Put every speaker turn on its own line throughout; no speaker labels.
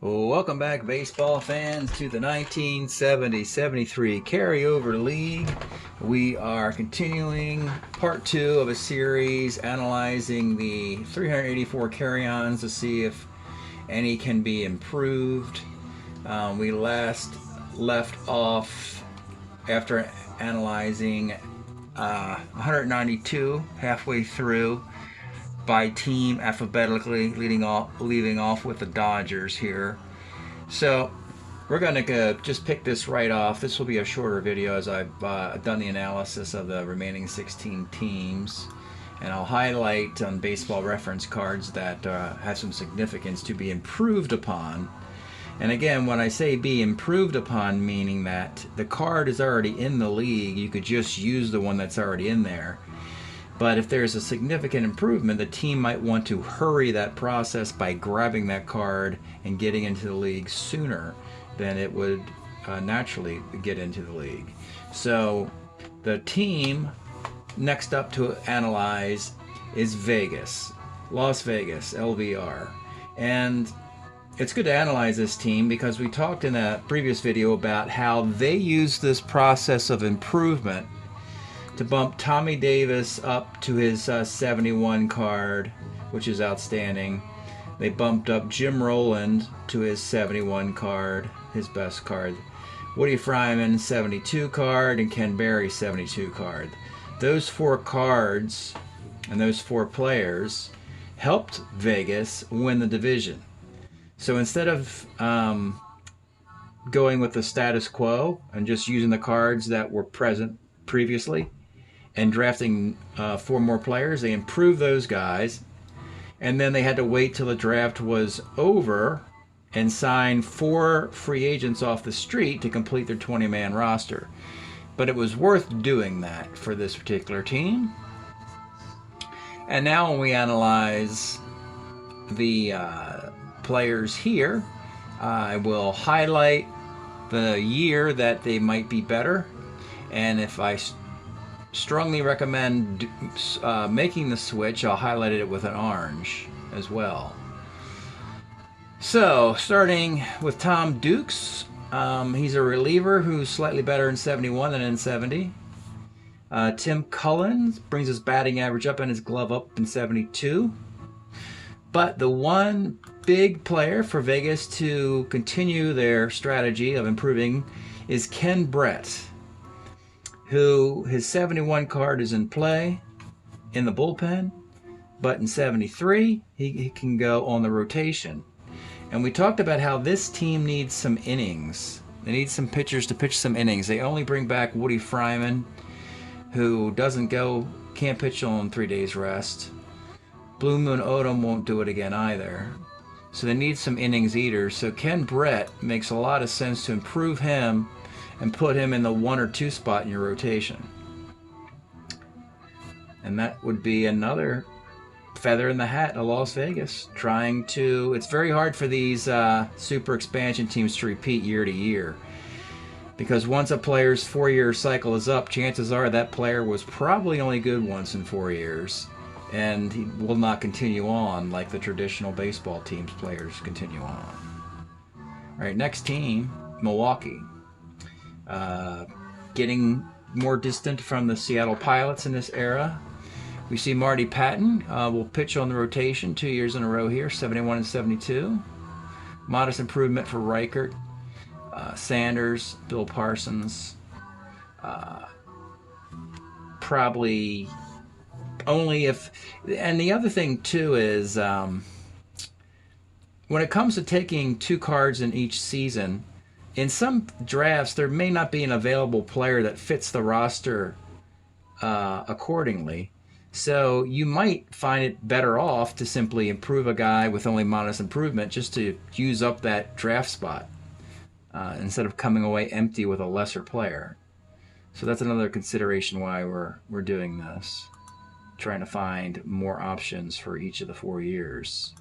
Welcome back, baseball fans, to the 1970-73 Carryover League. We are continuing part 2 of a series analyzing the 384 Carryons to see if any can be improved. We last left off after analyzing 192 halfway through by team alphabetically, leaving off with the Dodgers here. So we're going to just pick this right off. This will be a shorter video as I've done the analysis of the remaining 16 teams. And I'll highlight on baseball reference cards that have some significance to be improved upon. And again, when I say be improved upon, meaning that the card is already in the league, you could just use the one that's already in there. But if there's a significant improvement, the team might want to hurry that process by grabbing that card and getting into the league sooner than it would naturally get into the league. So the team next up to analyze is Vegas, Las Vegas, LVR. And it's good to analyze this team because we talked in a previous video about how they use this process of improvement to bump Tommy Davis up to his 71 card, which is outstanding. They bumped up Jim Rowland to his 71 card, his best card. Woody Fryman 72 card, and Ken Berry 72 card. Those 4 cards and those 4 players helped Vegas win the division. So instead of going with the status quo and just using the cards that were present previously and drafting 4 more players, they improved those guys, and then they had to wait till the draft was over and sign 4 free agents off the street to complete their 20-man roster. But it was worth doing that for this particular team. And now when we analyze the players here, I will highlight the year that they might be better, and if I strongly recommend making the switch, I'll highlight it with an orange as well. So starting with Tom Dukes, he's a reliever who's slightly better in 71 than in 70. Tim Cullen brings his batting average up and his glove up in 72. But the one big player for Vegas to continue their strategy of improving is Ken Brett, who his 71 card is in play in the bullpen, but in 73 he can go on the rotation. And we talked about how this team needs some innings. They need some pitchers to pitch some innings. They only bring back Woody Fryman, who can't pitch on 3 days rest. Blue Moon Odom won't do it again either. So they need some innings eaters. So Ken Brett makes a lot of sense to improve him and put him in the 1 or 2 spot in your rotation. And that would be another feather in the hat of Las Vegas. It's very hard for these super expansion teams to repeat year to year. Because once a player's 4-year cycle is up, chances are that player was probably only good once in 4 years. And he will not continue on like the traditional baseball team's players continue on. All right, next team, Milwaukee. Getting more distant from the Seattle Pilots in this era. We see Marty Patton will pitch on the rotation 2 years in a row here, 71 and 72. Modest improvement for Reichert, Sanders, Bill Parsons. Probably only if... And the other thing too is when it comes to taking 2 cards in each season, in some drafts, there may not be an available player that fits the roster accordingly. So you might find it better off to simply improve a guy with only modest improvement just to use up that draft spot instead of coming away empty with a lesser player. So that's another consideration why we're doing this, trying to find more options for each of the 4 years.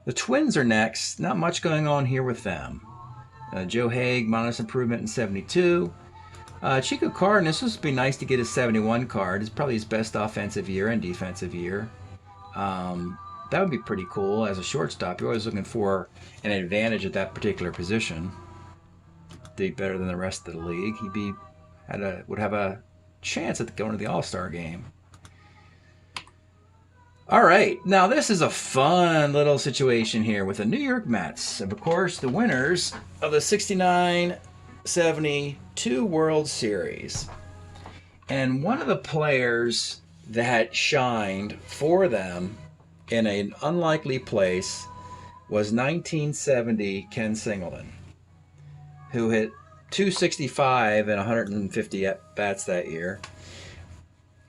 The Twins are next. Not much going on here with them. Joe Haig, modest improvement in 72. Chico Cardenas, this would be nice to get his 71 card. It's probably his best offensive year and defensive year. That would be pretty cool as a shortstop. You're always looking for an advantage at that particular position. Do better than the rest of the league. Would have a chance at going to the All-Star game. All right, now this is a fun little situation here with the New York Mets. Of course, the winners of the 69-72 World Series. And one of the players that shined for them in an unlikely place was 1970 Ken Singleton, who hit 265 and 150 at-bats that year.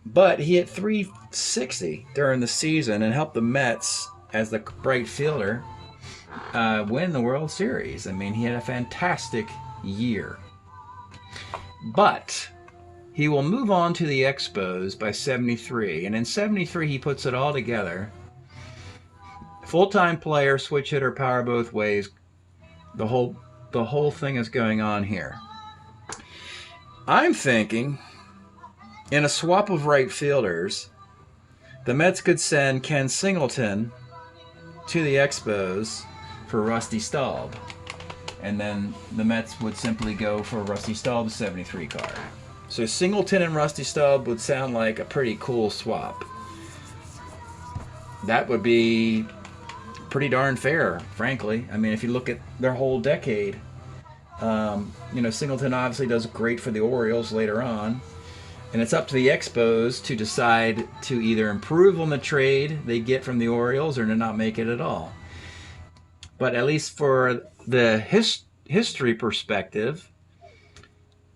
But he hit 360 during the season and helped the Mets, as the right fielder, win the World Series. I mean, he had a fantastic year. But he will move on to the Expos by 73. And in 73, he puts it all together. Full-time player, switch hitter, power both ways. The whole thing is going on here. I'm thinking, in a swap of right fielders, the Mets could send Ken Singleton to the Expos for Rusty Staub. And then the Mets would simply go for Rusty Staub's 73 card. So Singleton and Rusty Staub would sound like a pretty cool swap. That would be pretty darn fair, frankly. I mean, if you look at their whole decade, Singleton obviously does great for the Orioles later on. And it's up to the Expos to decide to either improve on the trade they get from the Orioles or to not make it at all. But at least for the history perspective,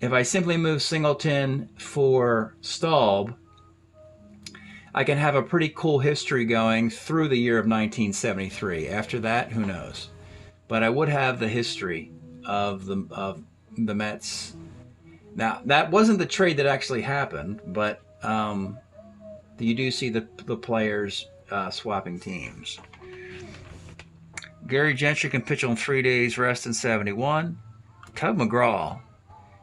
if I simply move Singleton for Staub, I can have a pretty cool history going through the year of 1973. After that, who knows? But I would have the history of the Mets. Now, that wasn't the trade that actually happened, but you do see the players swapping teams. Gary Gentry can pitch on 3 days rest in 71. Tug McGraw,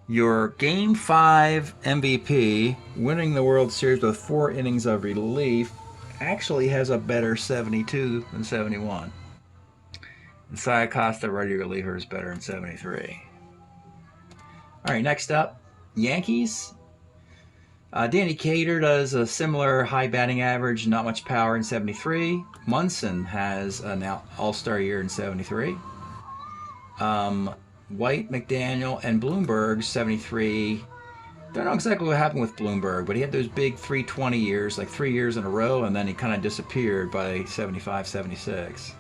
your Game 5 MVP, winning the World Series with 4 innings of relief, actually has a better 72 than 71. And Cy Acosta, righty reliever, is better in 73. All right, next up, Yankees. Danny Cater does a similar high batting average, not much power in 73. Munson has an all-star year in 73. White, McDaniel, and Bloomberg, 73. Don't know exactly what happened with Bloomberg, but he had those big 320 years, like 3 years in a row, and then he kind of disappeared by 75, 76.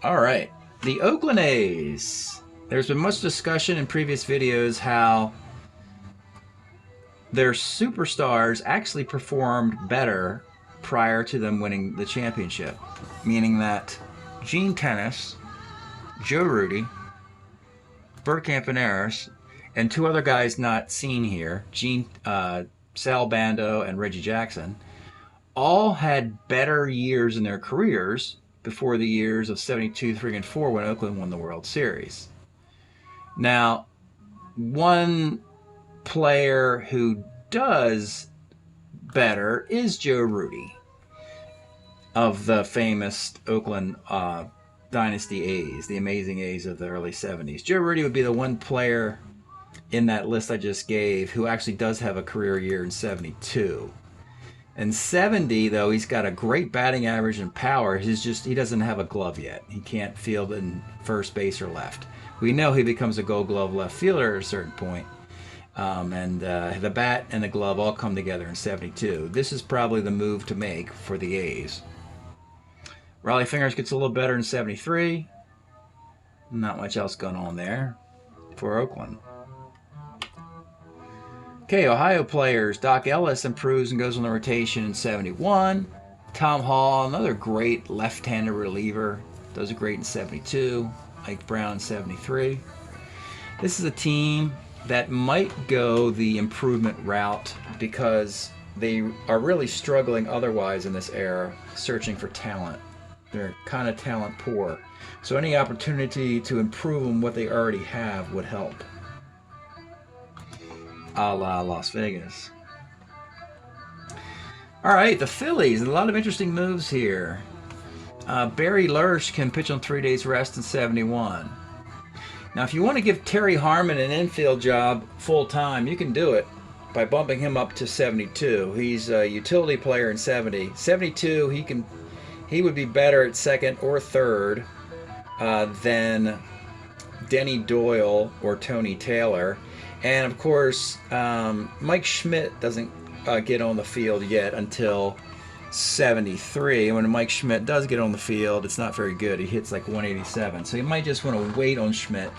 All right, the Oakland A's. There's been much discussion in previous videos how their superstars actually performed better prior to them winning the championship, meaning that Gene Tennis, Joe Rudi, Bert Campaneris, and 2 other guys not seen here, Sal Bando and Reggie Jackson, all had better years in their careers before the years of 72, 3, and 4 when Oakland won the World Series. Now, one player who does better is Joe Rudi of the famous Oakland Dynasty A's, the amazing A's of the early 70s. Joe Rudi would be the one player in that list I just gave who actually does have a career year in 72. In 70, though, he's got a great batting average and power. He doesn't have a glove yet. He can't field in first base or left. We know he becomes a Gold Glove left fielder at a certain point. The bat and the glove all come together in 72. This is probably the move to make for the A's. Raleigh Fingers gets a little better in 73. Not much else going on there for Oakland. Okay, Ohio players. Doc Ellis improves and goes on the rotation in 71. Tom Hall, another great left-handed reliever, does great in 72. Ike Brown in 73. This is a team that might go the improvement route because they are really struggling otherwise in this era, searching for talent. They're kind of talent poor. So any opportunity to improve on what they already have would help. A la Las Vegas. All right, the Phillies. A lot of interesting moves here. Barry Lurch can pitch on 3 days rest in 71. Now, if you want to give Terry Harmon an infield job full time, you can do it by bumping him up to 72. He's a utility player in 70. 72, he would be better at second or third than Denny Doyle or Tony Taylor. And of course, Mike Schmidt doesn't get on the field yet until 73. When Mike Schmidt does get on the field, it's not very good. He hits like 187. So you might just want to wait on Schmidt.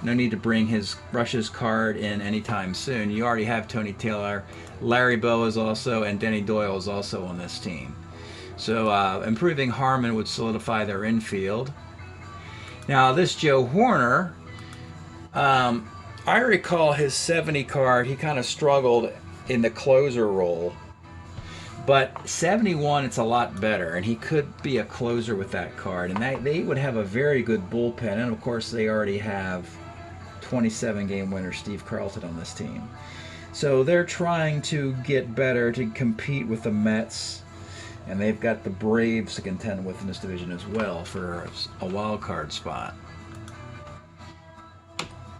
No need to rush his card in anytime soon. You already have Tony Taylor. Larry Bow is also, and Denny Doyle is also on this team. So improving Harmon would solidify their infield. Now this Joe Horner, I recall his 70 card, he kind of struggled in the closer role. But 71, it's a lot better, and he could be a closer with that card. And they would have a very good bullpen. And, of course, they already have 27-game winner Steve Carlton on this team. So they're trying to get better to compete with the Mets. And they've got the Braves to contend with in this division as well for a wild card spot.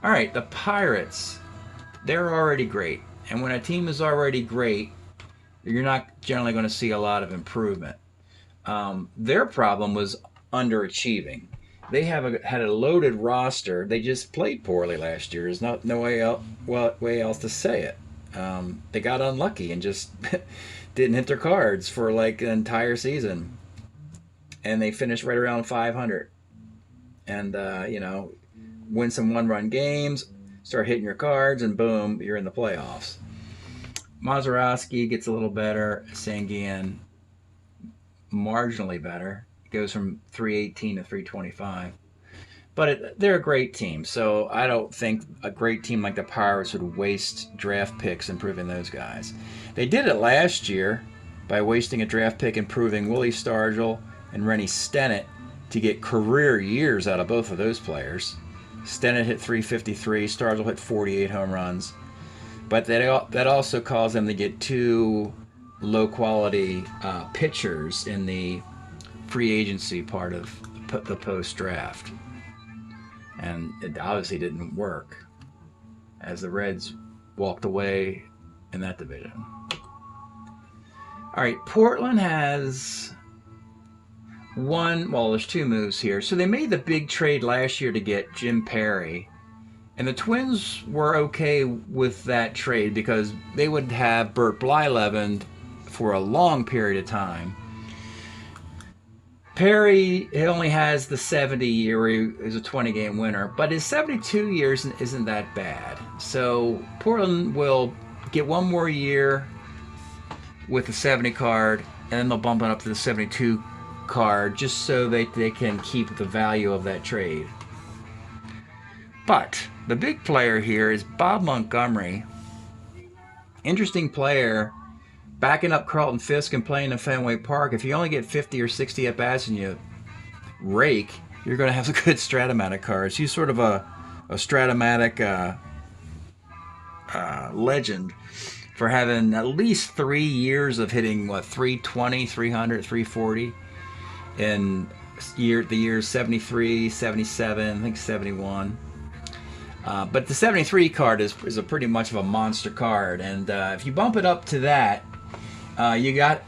All right, the Pirates. They're already great. And when a team is already great, you're not generally going to see a lot of improvement. Their problem was underachieving. They had a loaded roster. They just played poorly last year. There's no way else to say it. They got unlucky and just didn't hit their cards for like an entire season. And they finished right around 500. And, win some one-run games, start hitting your cards, and boom, you're in the playoffs. Mazeroski gets a little better. Sanguin marginally better. Goes from 318 to 325. But they're a great team, so I don't think a great team like the Pirates would waste draft picks improving those guys. They did it last year by wasting a draft pick improving Willie Stargell and Rennie Stennett to get career years out of both of those players. Stennett hit 353, Stargell hit 48 home runs. But that also caused them to get two low-quality pitchers in the free agency part of the post-draft. And it obviously didn't work as the Reds walked away in that division. All right, Portland has there's two moves here. So they made the big trade last year to get Jim Perry. And the Twins were okay with that trade because they would have Bert Blyleven for a long period of time. Perry only has the 70 year where he is a 20-game winner, but his 72 years isn't that bad. So Portland will get one more year with the 70 card, and then they'll bump it up to the 72 card just so they can keep the value of that trade. But the big player here is Bob Montgomery. Interesting player, backing up Carlton Fisk and playing in Fenway Park. If you only get 50 or 60 at-bats and you rake, you're going to have a good Strat-O-Matic cards. He's sort of a Strat-O-Matic legend for having at least 3 years of hitting, 320, 300, 340 in the years 73, 77, I think 71. But the 73 card is a pretty much of a monster card, and if you bump it up to that, you got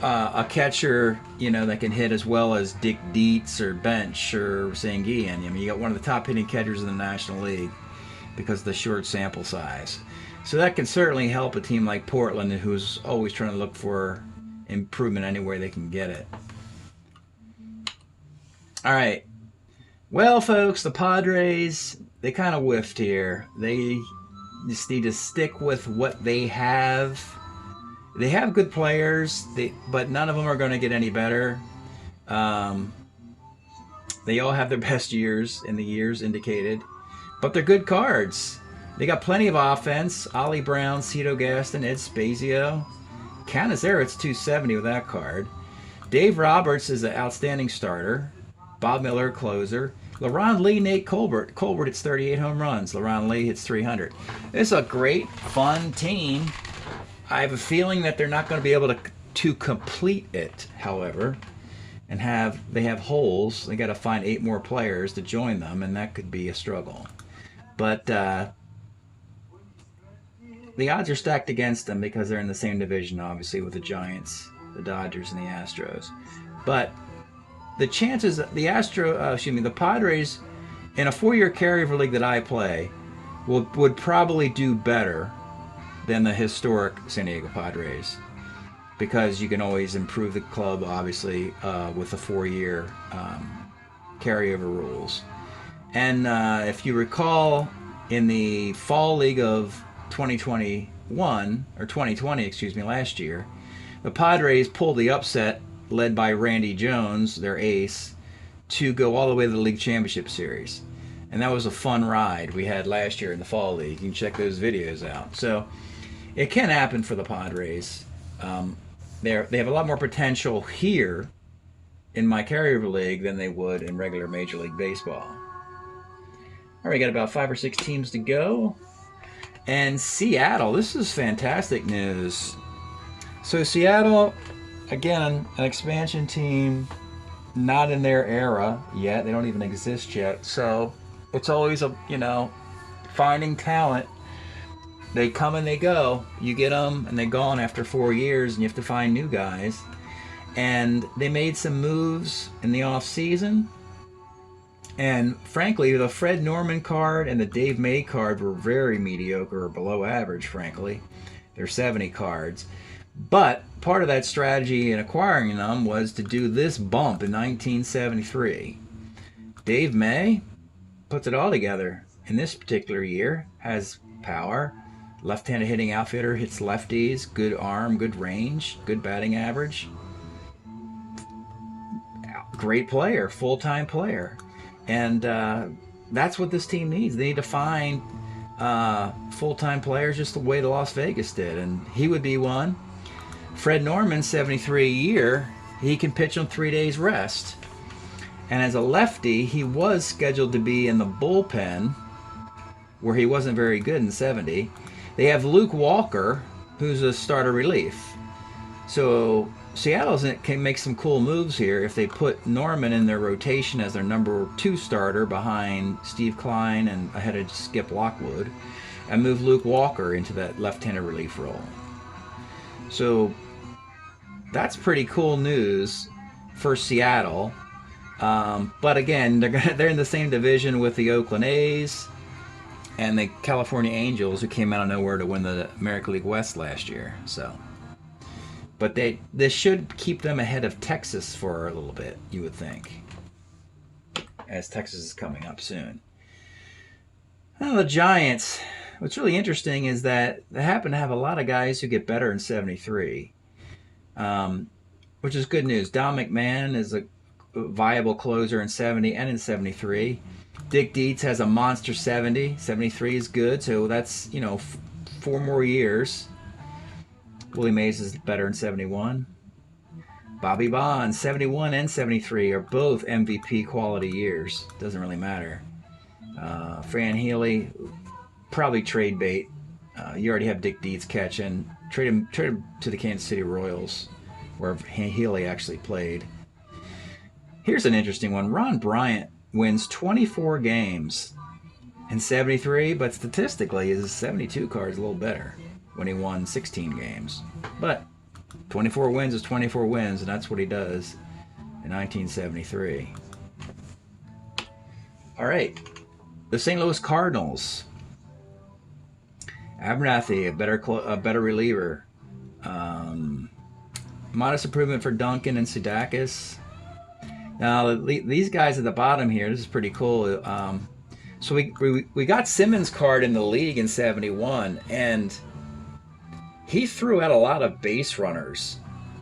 a catcher, that can hit as well as Dick Dietz or Bench or Sanguin. I mean, you got one of the top hitting catchers in the National League because of the short sample size. So that can certainly help a team like Portland, who's always trying to look for improvement any way they can get it. All right. Well, folks, the Padres, they kind of whiffed here. They just need to stick with what they have. They have good players, but none of them are going to get any better. They all have their best years in the years indicated, but they're good cards. They got plenty of offense. Ollie Brown, Cito Gaston, Ed Spazio. Canizaret's 270 with that card. Dave Roberts is an outstanding starter. Bob Miller, closer. LaRon Lee, Nate Colbert. Colbert hits 38 home runs. LaRon Lee hits 300. It's a great, fun team. I have a feeling that they're not going to be able to To complete it, however, and they have holes, they got to find 8 more players to join them, and that could be a struggle. But the odds are stacked against them because they're in the same division, obviously, with the Giants, the Dodgers, and the Astros. But the chances, the Padres, in a 4-year carryover league that I play, would probably do better than the historic San Diego Padres, because you can always improve the club, obviously, with the 4-year carryover rules. And if you recall, in the fall league of 2020, last year, the Padres pulled the upset, led by Randy Jones, their ace, to go all the way to the league championship series. And that was a fun ride we had last year in the fall league. You can check those videos out. So it can happen for the Padres. They have a lot more potential here in my carryover league than they would in regular Major League Baseball. All right, got about 5 or 6 teams to go. And Seattle, this is fantastic news. So Seattle, again, an expansion team, not in their era yet. They don't even exist yet. So it's always finding talent. They come and they go. You get them and they're gone after 4 years, and you have to find new guys. And they made some moves in the off season. And frankly, the Fred Norman card and the Dave May card were very mediocre or below average, frankly. They're 70 cards. But part of that strategy in acquiring them was to do this bump in 1973. Dave May puts it all together in this particular year. Has power, left-handed hitting outfitter, hits lefties, good arm, good range, good batting average. Great player, full-time player. And that's what this team needs. They need to find full-time players just the way the Las Vegas did, and he would be one. Fred Norman, 73 a year, he can pitch on 3 days rest. And as a lefty, he was scheduled to be in the bullpen, where he wasn't very good in 70. They have Luke Walker, who's a starter relief. So Seattle can make some cool moves here if they put Norman in their rotation as their number 2 starter behind Steve Kline and ahead of Skip Lockwood, and move Luke Walker into that left-handed relief role. So that's pretty cool news for Seattle. But again, they're in the same division with the Oakland A's and the California Angels, who came out of nowhere to win the American League West last year. But this should keep them ahead of Texas for a little bit, you would think, as Texas is coming up soon. Well, the Giants, what's really interesting is that they happen to have a lot of guys who get better in 73, which is good news. Don McMahon is a viable closer in 70 and in 73. Dick Dietz has a monster 70. 73 is good, so that's 4 more years. Willie Mays is better in 71. Bobby Bonds, 71 and 73 are both MVP quality years. Doesn't really matter. Fran Healy, probably trade bait. You already have Dick Dietz catching. Trade him to the Kansas City Royals, where Healy actually played. Here's an interesting one. Ron Bryant wins 24 games in 73, but statistically his 72 card is a little better when he won 16 games. But 24 wins is 24 wins, and that's what he does in 1973. All right, the St. Louis Cardinals. Abernathy, a better reliever. Modest improvement for Duncan and Sudakis. Now, these guys at the bottom here, this is pretty cool. So we got Simmons' card in the league in 71, and he threw out a lot of base runners,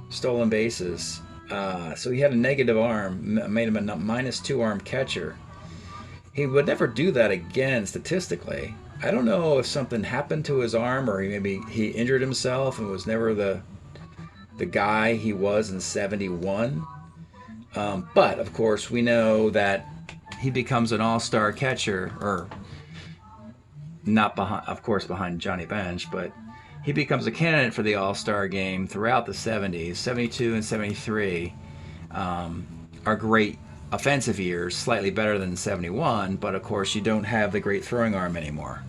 stolen bases. So he had a negative arm, made him a -2 arm catcher. He would never do that again statistically. I don't know if something happened to his arm, or maybe he injured himself and was never the guy he was in 71. But of course we know that he becomes an all-star catcher, or not behind Johnny Bench, but he becomes a candidate for the All-Star game throughout the 70s. 72 and 73 are great offensive years, slightly better than 71, but of course you don't have the great throwing arm anymore.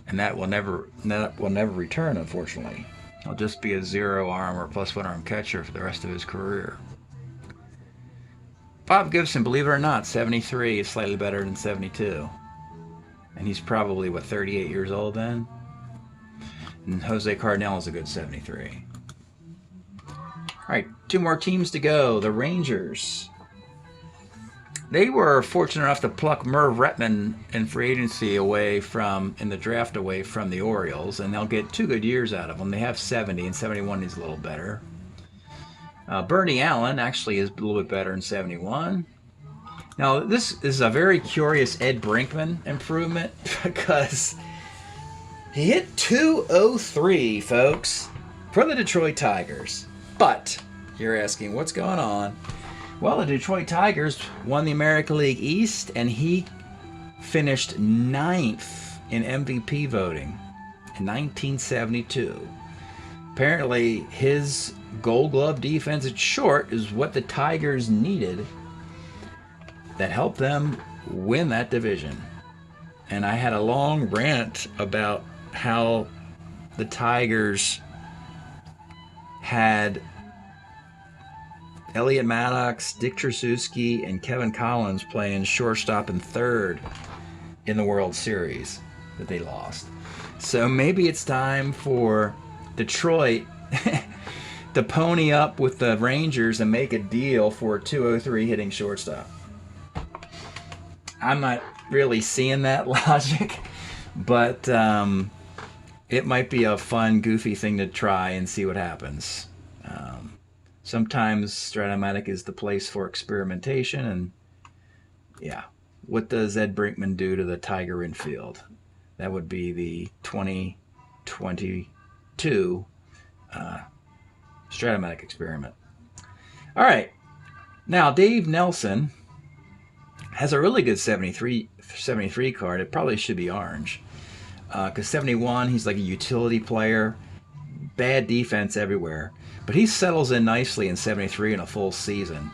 And that will never return, unfortunately. He'll just be a 0 arm or +1 arm catcher for the rest of his career. Bob Gibson, believe it or not, 73 is slightly better than 72. And he's probably, what, 38 years old then? And Jose Cardinals is a good 73. All right, 2 more teams to go. The Rangers. They were fortunate enough to pluck Merv Retman in free agency in the draft away from the Orioles, and they'll get 2 good years out of him. They have 70, and 71 is a little better. Bernie Allen actually is a little bit better than 71. Now, this is a very curious Ed Brinkman improvement because he hit .203, folks, for the Detroit Tigers. But you're asking, what's going on? Well, the Detroit Tigers won the American League East, and he finished 9th in MVP voting in 1972. Apparently, his Gold Glove defense at short is what the Tigers needed that helped them win that division. And I had a long rant about how the Tigers had Elliot Maddox, Dick Tracewski, and Kevin Collins playing shortstop and third in the World Series that they lost. So maybe it's time for Detroit to pony up with the Rangers and make a deal for a .203 hitting shortstop. I'm not really seeing that logic, but it might be a fun, goofy thing to try and see what happens. Sometimes Strat-O-Matic is the place for experimentation, and yeah, what does Ed Brinkman do to the Tiger infield? That would be the 2022 Strat-O-Matic experiment. All right, now Dave Nelson has a really good 73 card. It probably should be orange because 71, he's like a utility player, bad defense everywhere. But he settles in nicely in 73 in a full season.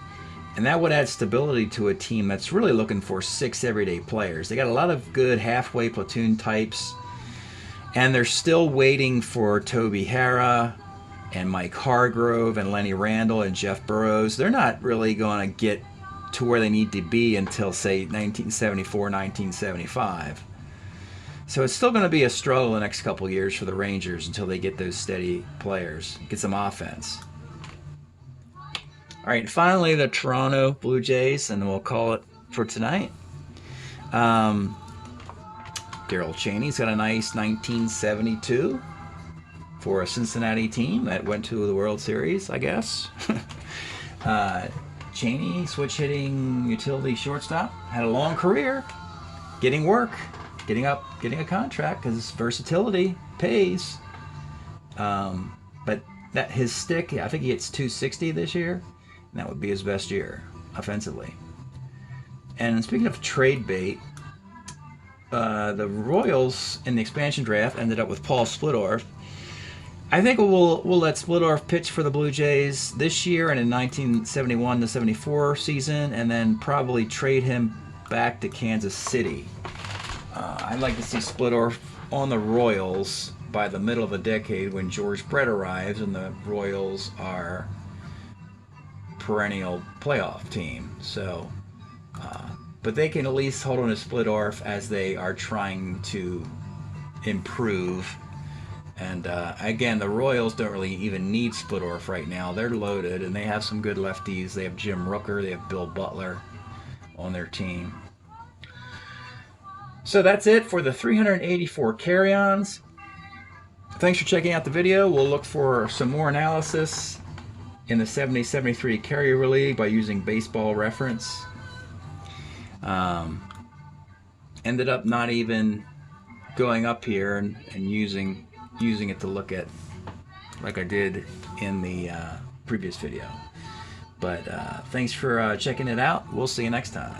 And that would add stability to a team that's really looking for 6 everyday players. They got a lot of good halfway platoon types. And they're still waiting for Toby Harrah and Mike Hargrove and Lenny Randle and Jeff Burrows. They're not really going to get to where they need to be until, say, 1974, 1975. So it's still going to be a struggle the next couple of years for the Rangers until they get those steady players, get some offense. All right, finally the Toronto Blue Jays, and we'll call it for tonight. Darryl Chaney's got a nice 1972 for a Cincinnati team that went to the World Series, I guess. Chaney, switch hitting utility shortstop, had a long career, getting work. Getting a contract because versatility pays. But that his stick, I think he hits .260 this year, and that would be his best year offensively. And speaking of trade bait, the Royals in the expansion draft ended up with Paul Splittorff. I think we'll let Splittorff pitch for the Blue Jays this year and in 1971 to 74 season, and then probably trade him back to Kansas City. I'd like to see Splittorff on the Royals by the middle of the decade when George Brett arrives and the Royals are perennial playoff team. So, but they can at least hold on to Splittorff as they are trying to improve. And again, the Royals don't really even need Splittorff right now. They're loaded and they have some good lefties. They have Jim Rooker, they have Bill Butler on their team. So that's it for the 384 Carryons. Thanks for checking out the video. We'll look for some more analysis in the 70-73 Carryover League by using Baseball Reference. Ended up not even going up here and using it to look at like I did in the previous video. But thanks for checking it out. We'll see you next time.